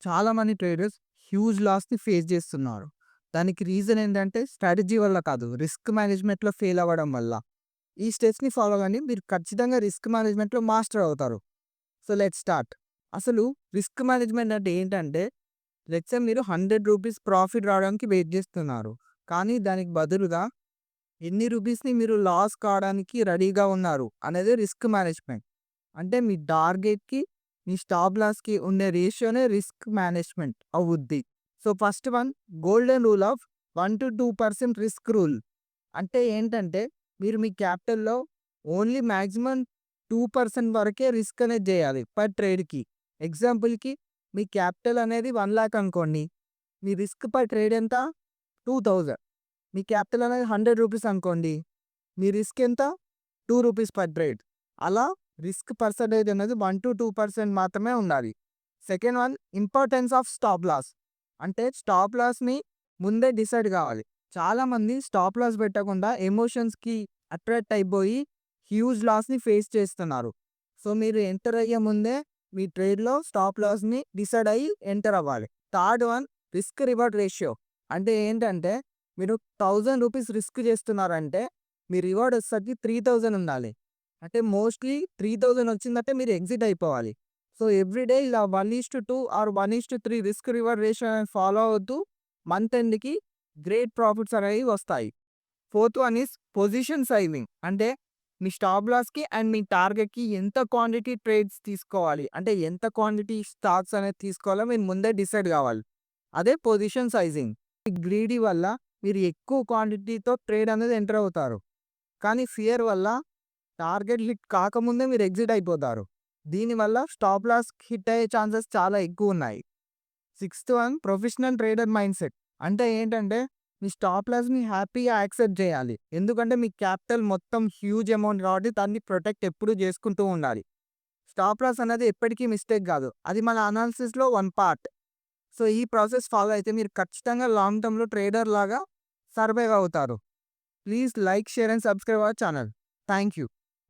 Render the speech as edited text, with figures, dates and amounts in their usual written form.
చాలామంది traders huge లాస్‌ని face జేస్తున్నారు. దానికి రీజన్ ఏంటంటే స్ట్రాటజీ వల్ల కాదు. రిస్క్ మేనేజ్‌మెంట్‌లో ఫెయిల్ అవ్వడం వల్ల. ఈ స్టెప్స్‌ని ఫాలో కండి. మీరు ఖచ్చితంగా రిస్క్ మేనేజ్‌మెంట్‌లో మాస్టర్ అవుతారు. So, let's start. అసలు రిస్క్ మేనేజ్‌మెంట్ అంటే ఏంటంటే, లెట్స్ సే మీరు రూ. 100 ప్రాఫిట్ రావడానికి వెయిట్ జేస్తున్నారు. కానీ దానికి బదులుగా ఎన్ని రూపీస్‌ని మీరు లాస్ కావడానికి రెడీగా ఉన్నారు అనేది రిస్క్ మేనేజ్‌మెంట్. అంటే మీ టార్గెట్‌కి, మీ స్టాప్ లాస్‌కి ఉండే రేషియోనే రిస్క్ మేనేజ్‌మెంట్ అవుద్ది. So, first one golden rule of 1-2% risk rule. అంటే ఏంటంటే, మీరు మీ క్యాపిటల్‌లో ఓన్లీ మాక్సిమం 2% వరకే రిస్క్ అనేది జేయాలి పర్ ట్రేడ్‌కి. ఎగ్జాంపుల్‌కి మీ క్యాపిటల్ అనేది 1,00,000 అనుకోండి. మీ రిస్క్ పర్ ట్రేడ్ ఎంత? 2,000. మీ క్యాపిటల్ అనేది రూ. 100 అనుకోండి. మీ రిస్క్ ఎంత? రూ. 2 పర్ ట్రేడ్. అలా రిస్క్ పర్సెంటేజ్ అనేది 1-2% మాత్రమే ఉండాలి. Second one importance of stop loss. అంటే స్టాప్ లాస్‌ని ముందే డిసైడ్ కావాలి. చాలామంది స్టాప్ లాస్ పెట్టకుండా ఎమోషన్స్‌కి అట్రాక్ట్ అయిపోయి హ్యూజ్ లాస్‌ని ఫేస్ చేస్తున్నారు. సో, మీరు ఎంటర్ అయ్యే ముందే మీ ట్రేడ్‌లో స్టాప్ లాస్‌ని డిసైడ్ అయ్యి ఎంటర్ అవ్వాలి. Third one risk reward ratio. అంటే ఏంటంటే మీరు రూ. 1000 రిస్క్ చేస్తున్నారంటే మీ రివార్డ్ వచ్చేసరికి 3000 ఉండాలి. అంటే మోస్ట్‌లీ 3000 వచ్చిందంటే మీరు ఎగ్జిట్ అయిపోవాలి. సో, ఎవ్రీ డే ఇలా 1:2 ఆర్ 1:3 రిస్క్ రివార్డ్ రేషియో అనేది ఫాలో అవుతూ మంత్ ఎండ్‌కి గ్రేట్ ప్రాఫిట్స్ అనేవి వస్తాయి. Fourth one is position sizing. అంటే మీ స్టాప్ లాస్‌కి అండ్ మీ టార్గెట్‌కి ఎంత క్వాంటిటీ ట్రేడ్స్ తీసుకోవాలి. అంటే ఎంత క్వాంటిటీ స్టాక్స్ అనేది తీసుకోవాలో మీరు ముందే డిసైడ్ కావాలి. అదే పొజిషన్ సైజింగ్. ఈ గ్రీడీ వల్ల మీరు ఎక్కువ క్వాంటిటీతో ట్రేడ్ అనేది ఎంటర్ అవుతారు. కానీ ఫియర్ వల్ల టార్గెట్ హిట్ కాకముందే మీరు ఎగ్జిట్ అయిపోతారు. దీనివల్ల స్టాప్ లాస్ హిట్ అయ్యే ఛాన్సెస్ చాలా ఎక్కువున్నాయి. Sixth one professional trader mindset. అంటే ఏంటంటే మీ స్టాప్ లాస్‌ని హ్యాపీగా యాక్సెప్ట్ చేయాలి. ఎందుకంటే మీ క్యాపిటల్ మొత్తం హ్యూజ్ అమౌంట్ కాబట్టి దాన్ని ప్రొటెక్ట్ ఎప్పుడూ చేసుకుంటూ ఉండాలి. స్టాప్ లాస్ అనేది ఎప్పటికీ మిస్టేక్ కాదు. అది మన అనాలిసిస్‌లో వన్ పార్ట్. సో, ఈ ప్రాసెస్ ఫాలో అయితే మీరు ఖచ్చితంగా లాంగ్ టర్మ్‌లో ట్రేడర్ లాగా సర్వైవ్ అవుతారు. Please like, share and subscribe our channel. Thank you.